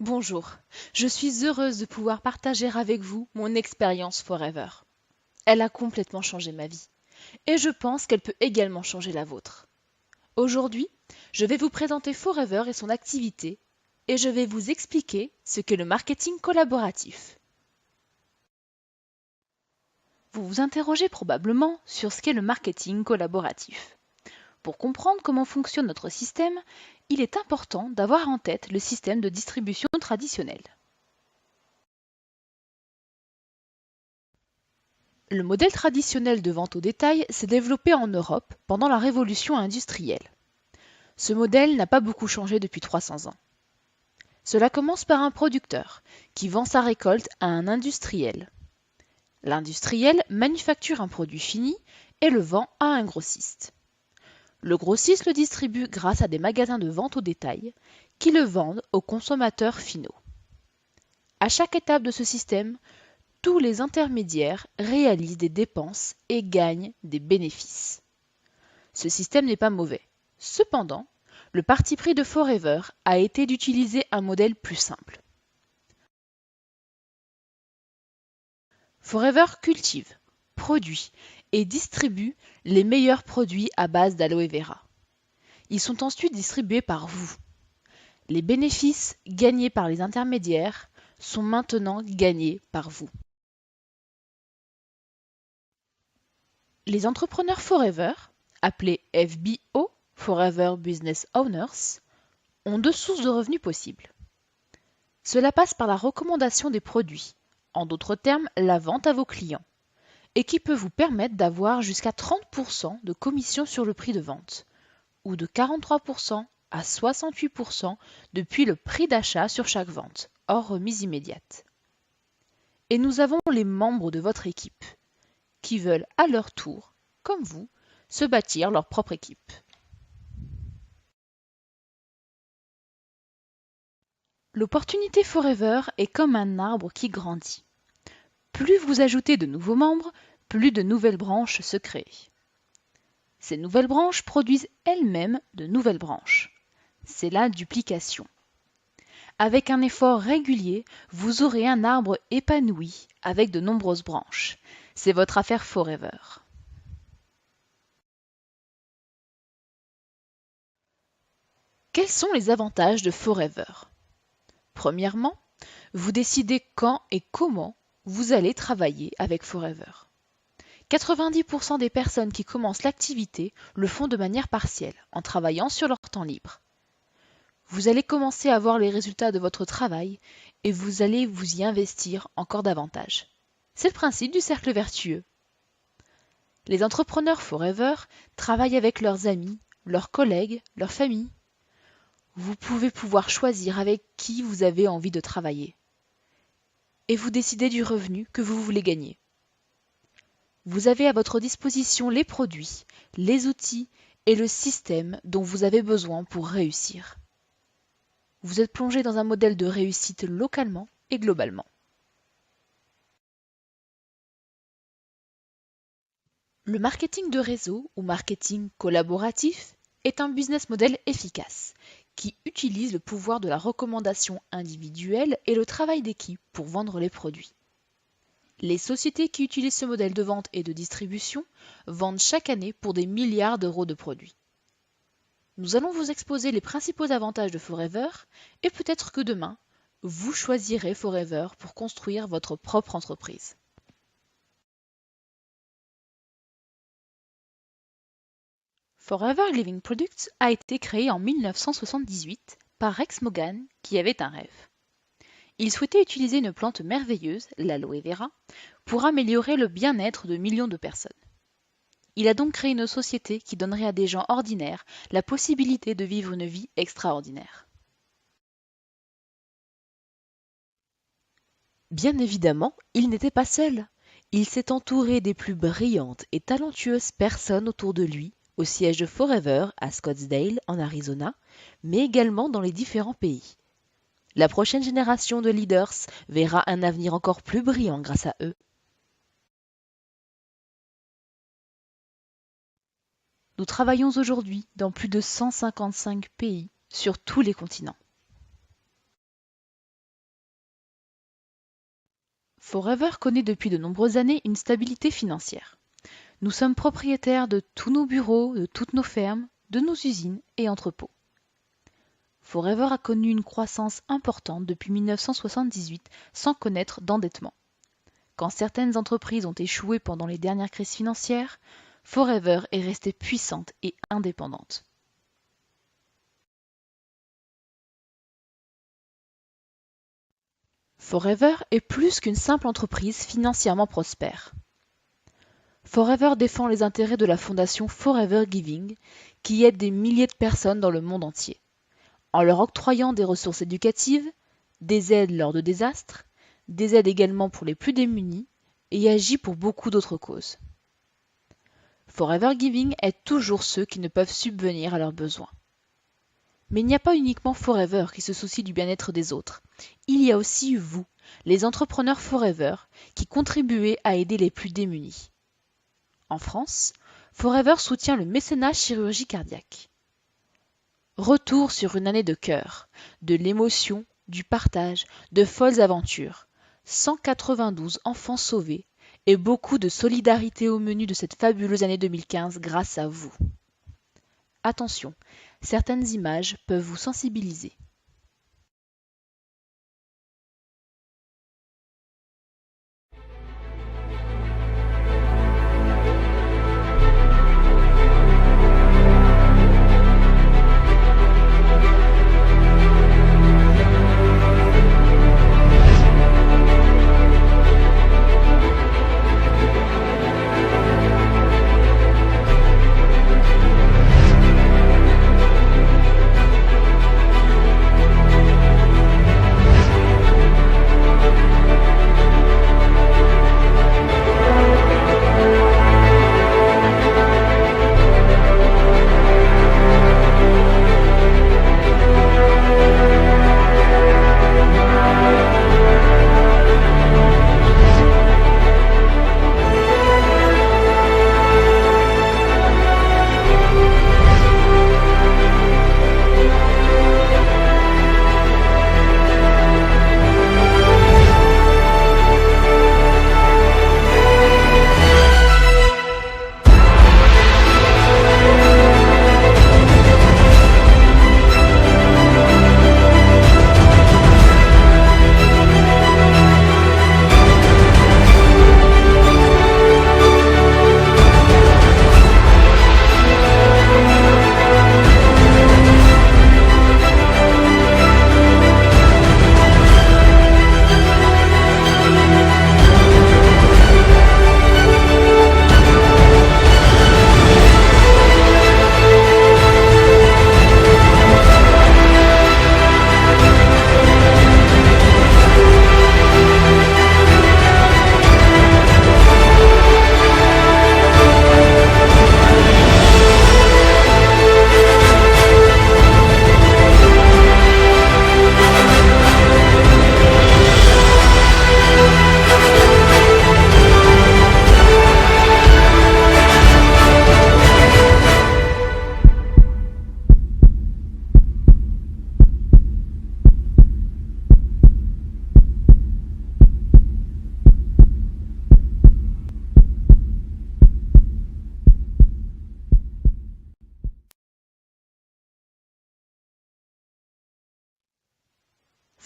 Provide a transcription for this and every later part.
Bonjour, je suis heureuse de pouvoir partager avec vous mon expérience Forever. Elle a complètement changé ma vie et je pense qu'elle peut également changer la vôtre. Aujourd'hui, je vais vous présenter Forever et son activité et je vais vous expliquer ce qu'est le marketing collaboratif. Vous vous interrogez probablement sur ce qu'est le marketing collaboratif. Pour comprendre comment fonctionne notre système, il est important d'avoir en tête le système de distribution traditionnel. Le modèle traditionnel de vente au détail s'est développé en Europe pendant la révolution industrielle. Ce modèle n'a pas beaucoup changé depuis 300 ans. Cela commence par un producteur qui vend sa récolte à un industriel. L'industriel manufacture un produit fini et le vend à un grossiste. Le grossiste le distribue grâce à des magasins de vente au détail qui le vendent aux consommateurs finaux. À chaque étape de ce système, tous les intermédiaires réalisent des dépenses et gagnent des bénéfices. Ce système n'est pas mauvais. Cependant, le parti pris de Forever a été d'utiliser un modèle plus simple. Forever cultive, produit et distribue les meilleurs produits à base d'aloe vera. Ils sont ensuite distribués par vous. Les bénéfices gagnés par les intermédiaires sont maintenant gagnés par vous. Les entrepreneurs Forever, appelés FBO, Forever Business Owners, ont deux sources de revenus possibles. Cela passe par la recommandation des produits, en d'autres termes la vente à vos clients, et qui peut vous permettre d'avoir jusqu'à 30% de commission sur le prix de vente, ou de 43% à 68% depuis le prix d'achat sur chaque vente, hors remise immédiate. Et nous avons les membres de votre équipe, qui veulent à leur tour, comme vous, se bâtir leur propre équipe. L'opportunité Forever est comme un arbre qui grandit. Plus vous ajoutez de nouveaux membres, plus de nouvelles branches se créent. Ces nouvelles branches produisent elles-mêmes de nouvelles branches. C'est la duplication. Avec un effort régulier, vous aurez un arbre épanoui avec de nombreuses branches. C'est votre affaire Forever. Quels sont les avantages de Forever? Premièrement, vous décidez quand et comment vous allez travailler avec Forever. 90% des personnes qui commencent l'activité le font de manière partielle, en travaillant sur leur temps libre. Vous allez commencer à voir les résultats de votre travail et vous allez vous y investir encore davantage. C'est le principe du cercle vertueux. Les entrepreneurs Forever travaillent avec leurs amis, leurs collègues, leur famille. Vous pouvez pouvoir choisir avec qui vous avez envie de travailler. Et vous décidez du revenu que vous voulez gagner. Vous avez à votre disposition les produits, les outils et le système dont vous avez besoin pour réussir. Vous êtes plongé dans un modèle de réussite localement et globalement. Le marketing de réseau ou marketing collaboratif est un business model efficace qui utilise le pouvoir de la recommandation individuelle et le travail d'équipe pour vendre les produits. Les sociétés qui utilisent ce modèle de vente et de distribution vendent chaque année pour des milliards d'euros de produits. Nous allons vous exposer les principaux avantages de Forever et peut-être que demain, vous choisirez Forever pour construire votre propre entreprise. Forever Living Products a été créé en 1978 par Rex Morgan qui avait un rêve. Il souhaitait utiliser une plante merveilleuse, l'aloe vera, pour améliorer le bien-être de millions de personnes. Il a donc créé une société qui donnerait à des gens ordinaires la possibilité de vivre une vie extraordinaire. Bien évidemment, il n'était pas seul. Il s'est entouré des plus brillantes et talentueuses personnes autour de lui, au siège de Forever à Scottsdale, en Arizona, mais également dans les différents pays. La prochaine génération de leaders verra un avenir encore plus brillant grâce à eux. Nous travaillons aujourd'hui dans plus de 155 pays sur tous les continents. Forever connaît depuis de nombreuses années une stabilité financière. Nous sommes propriétaires de tous nos bureaux, de toutes nos fermes, de nos usines et entrepôts. Forever a connu une croissance importante depuis 1978 sans connaître d'endettement. Quand certaines entreprises ont échoué pendant les dernières crises financières, Forever est restée puissante et indépendante. Forever est plus qu'une simple entreprise financièrement prospère. Forever défend les intérêts de la fondation Forever Giving, qui aide des milliers de personnes dans le monde entier, en leur octroyant des ressources éducatives, des aides lors de désastres, des aides également pour les plus démunis, et agit pour beaucoup d'autres causes. Forever Giving aide toujours ceux qui ne peuvent subvenir à leurs besoins. Mais il n'y a pas uniquement Forever qui se soucie du bien-être des autres. Il y a aussi vous, les entrepreneurs Forever, qui contribuez à aider les plus démunis. En France, Forever soutient le mécénat chirurgie cardiaque. Retour sur une année de cœur, de l'émotion, du partage, de folles aventures. 192 enfants sauvés et beaucoup de solidarité au menu de cette fabuleuse année 2015 grâce à vous. Attention, certaines images peuvent vous sensibiliser.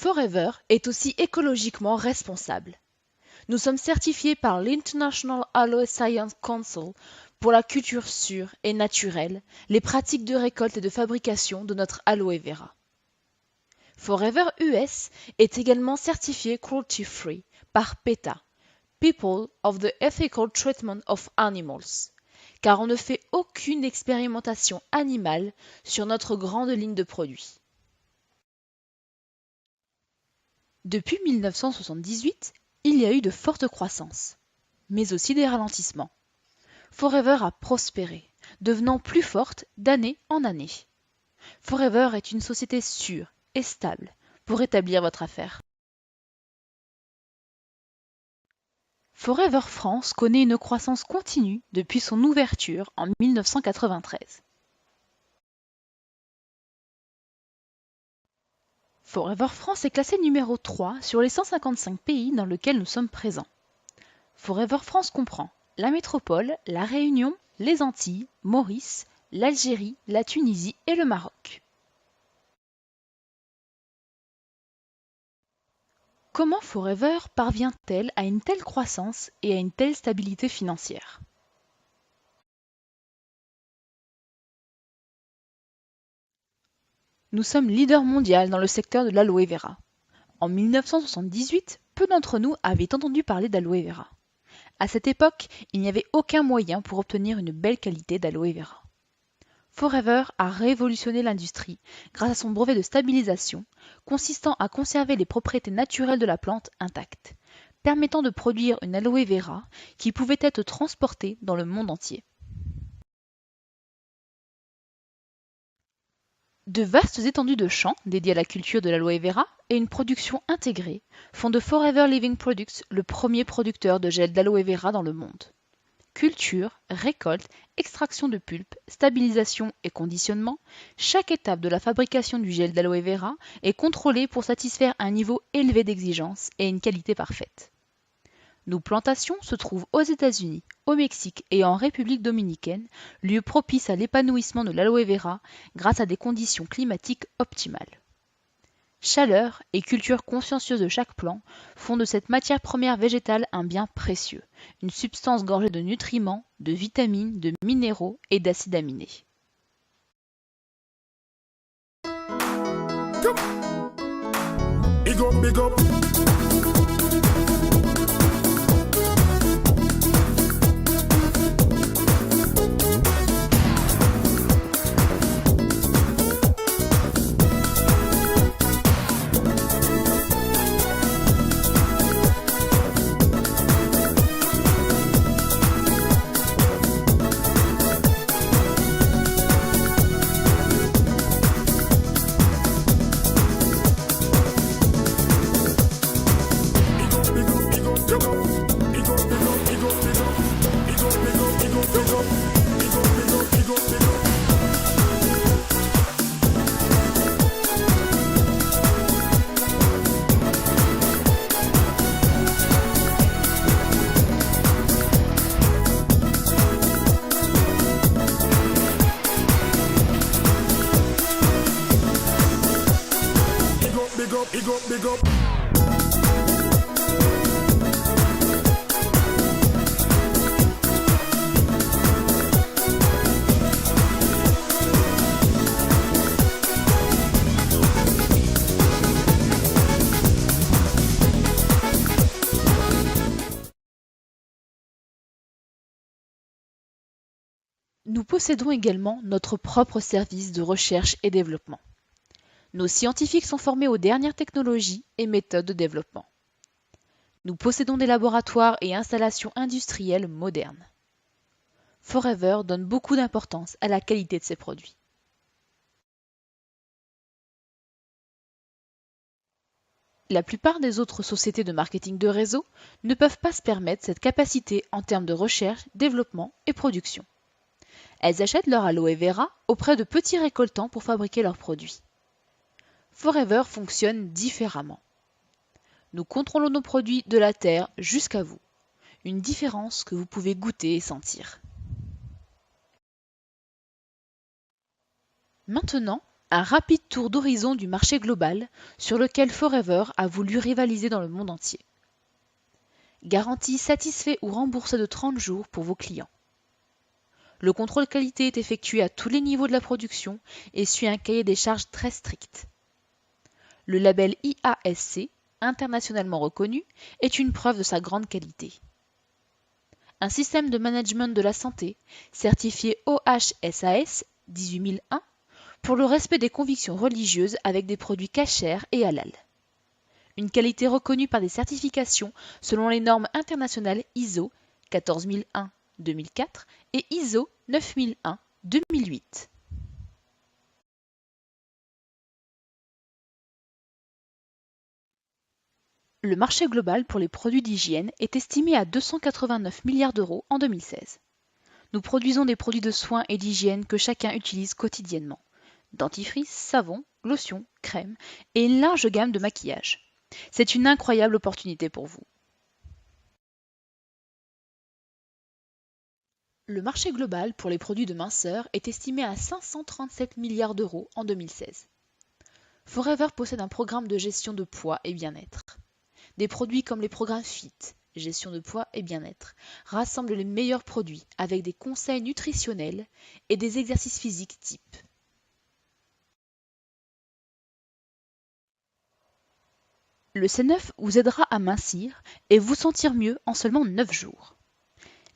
Forever est aussi écologiquement responsable. Nous sommes certifiés par l'International Aloe Science Council pour la culture sûre et naturelle, les pratiques de récolte et de fabrication de notre aloe vera. Forever US est également certifié cruelty free par PETA, People of the Ethical Treatment of Animals, car on ne fait aucune expérimentation animale sur notre grande ligne de produits. Depuis 1978, il y a eu de fortes croissances, mais aussi des ralentissements. Forever a prospéré, devenant plus forte d'année en année. Forever est une société sûre et stable pour établir votre affaire. Forever France connaît une croissance continue depuis son ouverture en 1993. Forever France est classé numéro 3 sur les 155 pays dans lesquels nous sommes présents. Forever France comprend la métropole, la Réunion, les Antilles, Maurice, l'Algérie, la Tunisie et le Maroc. Comment Forever parvient-elle à une telle croissance et à une telle stabilité financière? Nous sommes leader mondial dans le secteur de l'aloe vera. En 1978, peu d'entre nous avaient entendu parler d'aloe vera. À cette époque, il n'y avait aucun moyen pour obtenir une belle qualité d'aloe vera. Forever a révolutionné l'industrie grâce à son brevet de stabilisation, consistant à conserver les propriétés naturelles de la plante intactes, permettant de produire une aloe vera qui pouvait être transportée dans le monde entier. De vastes étendues de champs dédiés à la culture de l'aloe vera et une production intégrée font de Forever Living Products le premier producteur de gel d'aloe vera dans le monde. Culture, récolte, extraction de pulpe, stabilisation et conditionnement, chaque étape de la fabrication du gel d'aloe vera est contrôlée pour satisfaire un niveau élevé d'exigence et une qualité parfaite. Nos plantations se trouvent aux États-Unis, au Mexique et en République dominicaine, lieu propice à l'épanouissement de l'aloe vera grâce à des conditions climatiques optimales. Chaleur et culture consciencieuse de chaque plant font de cette matière première végétale un bien précieux, une substance gorgée de nutriments, de vitamines, de minéraux et d'acides aminés. Big up, big up. Big up, big up. Nous possédons également notre propre service de recherche et développement. Nos scientifiques sont formés aux dernières technologies et méthodes de développement. Nous possédons des laboratoires et installations industrielles modernes. Forever donne beaucoup d'importance à la qualité de ses produits. La plupart des autres sociétés de marketing de réseau ne peuvent pas se permettre cette capacité en termes de recherche, développement et production. Elles achètent leur aloe vera auprès de petits récoltants pour fabriquer leurs produits. Forever fonctionne différemment. Nous contrôlons nos produits de la terre jusqu'à vous. Une différence que vous pouvez goûter et sentir. Maintenant, un rapide tour d'horizon du marché global sur lequel Forever a voulu rivaliser dans le monde entier. Garantie satisfait ou remboursée de 30 jours pour vos clients. Le contrôle qualité est effectué à tous les niveaux de la production et suit un cahier des charges très strict. Le label IASC, internationalement reconnu, est une preuve de sa grande qualité. Un système de management de la santé, certifié OHSAS 18001, pour le respect des convictions religieuses avec des produits cachers et halal. Une qualité reconnue par des certifications selon les normes internationales ISO 14001-2004 et ISO 9001-2008. Le marché global pour les produits d'hygiène est estimé à 289 milliards d'euros en 2016. Nous produisons des produits de soins et d'hygiène que chacun utilise quotidiennement. Dentifrice, savon, lotions, crèmes et une large gamme de maquillage. C'est une incroyable opportunité pour vous. Le marché global pour les produits de minceur est estimé à 537 milliards d'euros en 2016. Forever possède un programme de gestion de poids et bien-être. Des produits comme les programmes FIT, gestion de poids et bien-être, rassemblent les meilleurs produits avec des conseils nutritionnels et des exercices physiques type. Le C9 vous aidera à mincir et vous sentir mieux en seulement 9 jours.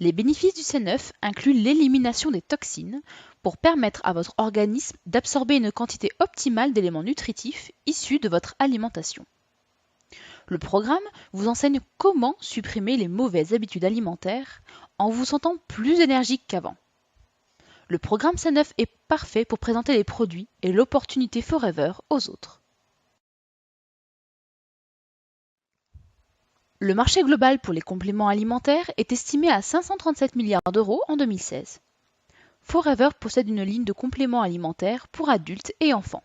Les bénéfices du C9 incluent l'élimination des toxines pour permettre à votre organisme d'absorber une quantité optimale d'éléments nutritifs issus de votre alimentation. Le programme vous enseigne comment supprimer les mauvaises habitudes alimentaires en vous sentant plus énergique qu'avant. Le programme C9 est parfait pour présenter les produits et l'opportunité Forever aux autres. Le marché global pour les compléments alimentaires est estimé à 537 milliards d'euros en 2016. Forever possède une ligne de compléments alimentaires pour adultes et enfants.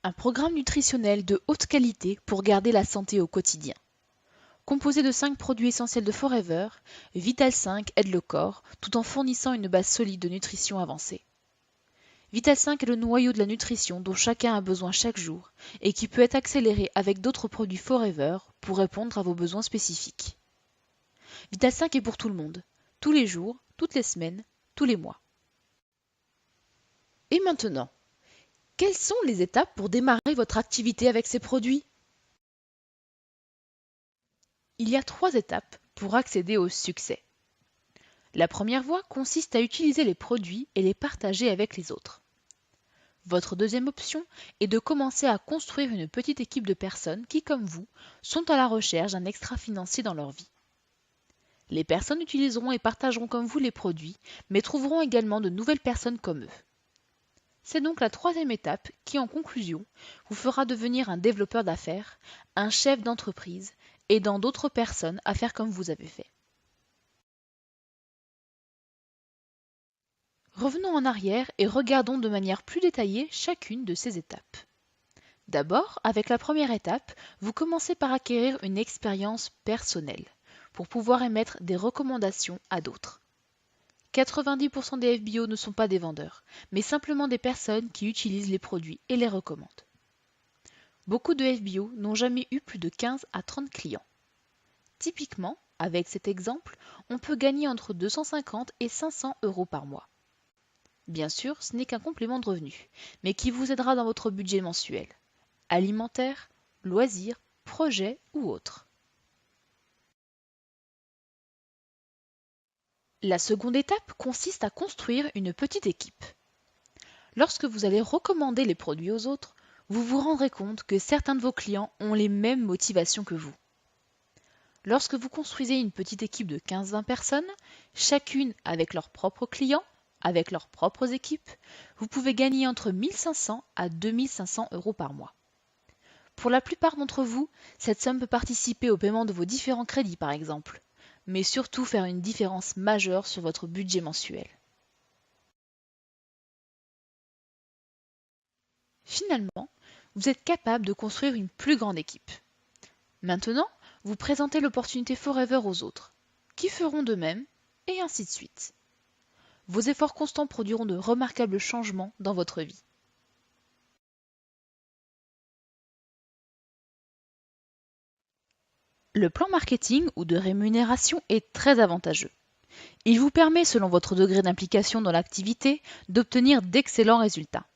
Un programme nutritionnel de haute qualité pour garder la santé au quotidien. Composé de 5 produits essentiels de Forever, Vital 5 aide le corps tout en fournissant une base solide de nutrition avancée. Vital 5 est le noyau de la nutrition dont chacun a besoin chaque jour et qui peut être accéléré avec d'autres produits Forever pour répondre à vos besoins spécifiques. Vital 5 est pour tout le monde, tous les jours, toutes les semaines, tous les mois. Et maintenant, quelles sont les étapes pour démarrer votre activité avec ces produits ? Il y a 3 étapes pour accéder au succès. La première voie consiste à utiliser les produits et les partager avec les autres. Votre deuxième option est de commencer à construire une petite équipe de personnes qui, comme vous, sont à la recherche d'un extra financier dans leur vie. Les personnes utiliseront et partageront comme vous les produits, mais trouveront également de nouvelles personnes comme eux. C'est donc la troisième étape qui, en conclusion, vous fera devenir un développeur d'affaires, un chef d'entreprise, aidant d'autres personnes à faire comme vous avez fait. Revenons en arrière et regardons de manière plus détaillée chacune de ces étapes. D'abord, avec la première étape, vous commencez par acquérir une expérience personnelle pour pouvoir émettre des recommandations à d'autres. 90% des FBO ne sont pas des vendeurs, mais simplement des personnes qui utilisent les produits et les recommandent. Beaucoup de FBO n'ont jamais eu plus de 15 à 30 clients. Typiquement, avec cet exemple, on peut gagner entre 250 et 500 euros par mois. Bien sûr, ce n'est qu'un complément de revenu, mais qui vous aidera dans votre budget mensuel, alimentaire, loisirs, projets ou autres. La seconde étape consiste à construire une petite équipe. Lorsque vous allez recommander les produits aux autres, vous vous rendrez compte que certains de vos clients ont les mêmes motivations que vous. Lorsque vous construisez une petite équipe de 15-20 personnes, chacune avec leurs propres clients, avec leurs propres équipes, vous pouvez gagner entre 1500 à 2500 euros par mois. Pour la plupart d'entre vous, cette somme peut participer au paiement de vos différents crédits par exemple, mais surtout faire une différence majeure sur votre budget mensuel. Finalement, vous êtes capable de construire une plus grande équipe. Maintenant, vous présentez l'opportunité Forever aux autres, qui feront de même, et ainsi de suite. Vos efforts constants produiront de remarquables changements dans votre vie. Le plan marketing ou de rémunération est très avantageux. Il vous permet, selon votre degré d'implication dans l'activité, d'obtenir d'excellents résultats.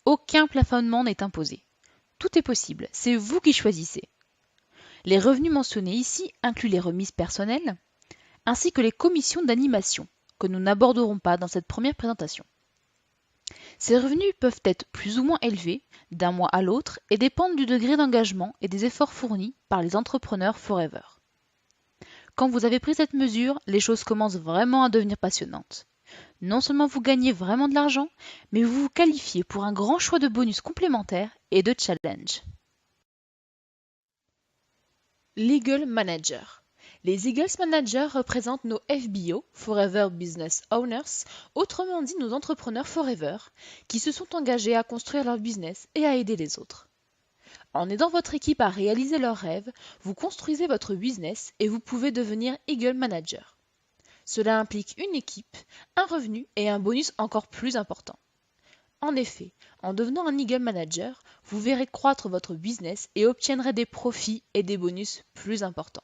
Aucun plafonnement n'est imposé. Tout est possible, c'est vous qui choisissez. Les revenus mentionnés ici incluent les remises personnelles, ainsi que les commissions d'animation, que nous n'aborderons pas dans cette première présentation. Ces revenus peuvent être plus ou moins élevés d'un mois à l'autre et dépendent du degré d'engagement et des efforts fournis par les entrepreneurs Forever. Quand vous avez pris cette mesure, les choses commencent vraiment à devenir passionnantes. Non seulement vous gagnez vraiment de l'argent, mais vous vous qualifiez pour un grand choix de bonus complémentaires et de challenges. Legal Manager. Les Eagles Managers représentent nos FBO, Forever Business Owners, autrement dit nos entrepreneurs Forever, qui se sont engagés à construire leur business et à aider les autres. En aidant votre équipe à réaliser leurs rêves, vous construisez votre business et vous pouvez devenir Eagle Manager. Cela implique une équipe, un revenu et un bonus encore plus important. En effet, en devenant un Eagle Manager, vous verrez croître votre business et obtiendrez des profits et des bonus plus importants.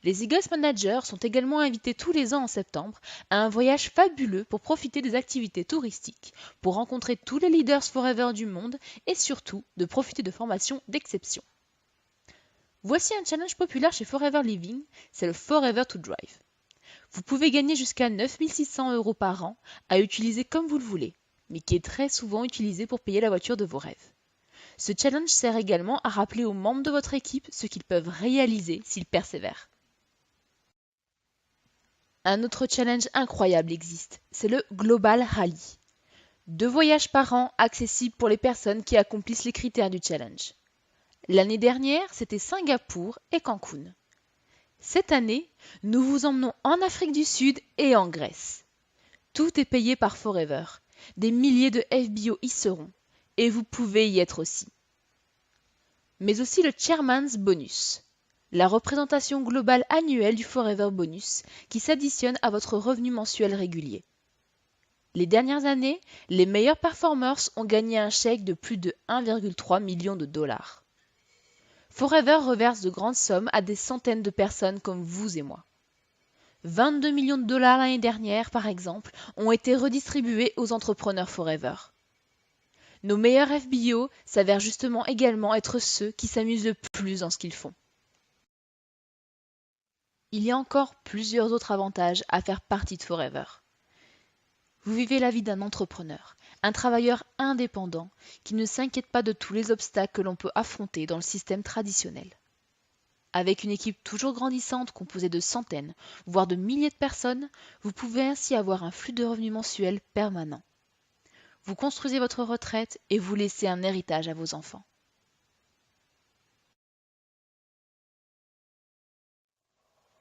Les Eagles Managers sont également invités tous les ans en septembre à un voyage fabuleux pour profiter des activités touristiques, pour rencontrer tous les leaders Forever du monde et surtout de profiter de formations d'exception. Voici un challenge populaire chez Forever Living, c'est le Forever to Drive. Vous pouvez gagner jusqu'à 9 600 € par an à utiliser comme vous le voulez, mais qui est très souvent utilisé pour payer la voiture de vos rêves. Ce challenge sert également à rappeler aux membres de votre équipe ce qu'ils peuvent réaliser s'ils persévèrent. Un autre challenge incroyable existe, c'est le Global Rally. 2 voyages par an accessibles pour les personnes qui accomplissent les critères du challenge. L'année dernière, c'était Singapour et Cancun. Cette année, nous vous emmenons en Afrique du Sud et en Grèce. Tout est payé par Forever. Des milliers de FBO y seront, et vous pouvez y être aussi. Mais aussi le Chairman's Bonus, la représentation globale annuelle du Forever Bonus qui s'additionne à votre revenu mensuel régulier. Les dernières années, les meilleurs performers ont gagné un chèque de plus de 1,3 million de dollars. Forever reverse de grandes sommes à des centaines de personnes comme vous et moi. 22 millions de dollars l'année dernière, par exemple, ont été redistribués aux entrepreneurs Forever. Nos meilleurs FBO s'avèrent justement également être ceux qui s'amusent le plus dans ce qu'ils font. Il y a encore plusieurs autres avantages à faire partie de Forever. Vous vivez la vie d'un entrepreneur, un travailleur indépendant qui ne s'inquiète pas de tous les obstacles que l'on peut affronter dans le système traditionnel. Avec une équipe toujours grandissante composée de centaines, voire de milliers de personnes, vous pouvez ainsi avoir un flux de revenus mensuels permanent. Vous construisez votre retraite et vous laissez un héritage à vos enfants.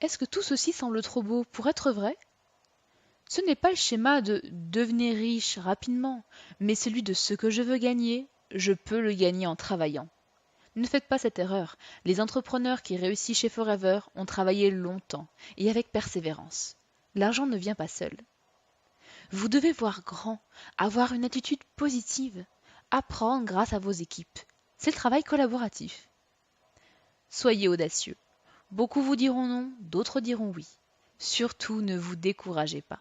Est-ce que tout ceci semble trop beau pour être vrai? Ce n'est pas le schéma de devenir riche rapidement, mais celui de ce que je veux gagner, je peux le gagner en travaillant. Ne faites pas cette erreur. Les entrepreneurs qui réussissent chez Forever ont travaillé longtemps et avec persévérance. L'argent ne vient pas seul. Vous devez voir grand, avoir une attitude positive, apprendre grâce à vos équipes. C'est le travail collaboratif. Soyez audacieux. Beaucoup vous diront non, d'autres diront oui. Surtout ne vous découragez pas.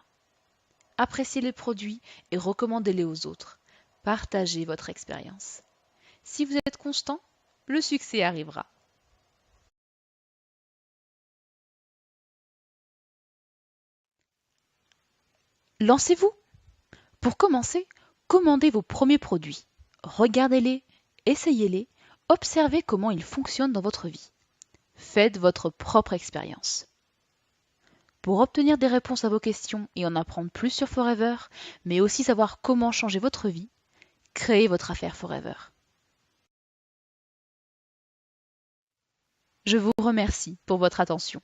Appréciez les produits et recommandez-les aux autres. Partagez votre expérience. Si vous êtes constant, le succès arrivera. Lancez-vous! Pour commencer, commandez vos premiers produits. Regardez-les, essayez-les, observez comment ils fonctionnent dans votre vie. Faites votre propre expérience. Pour obtenir des réponses à vos questions et en apprendre plus sur Forever, mais aussi savoir comment changer votre vie, créez votre affaire Forever. Je vous remercie pour votre attention.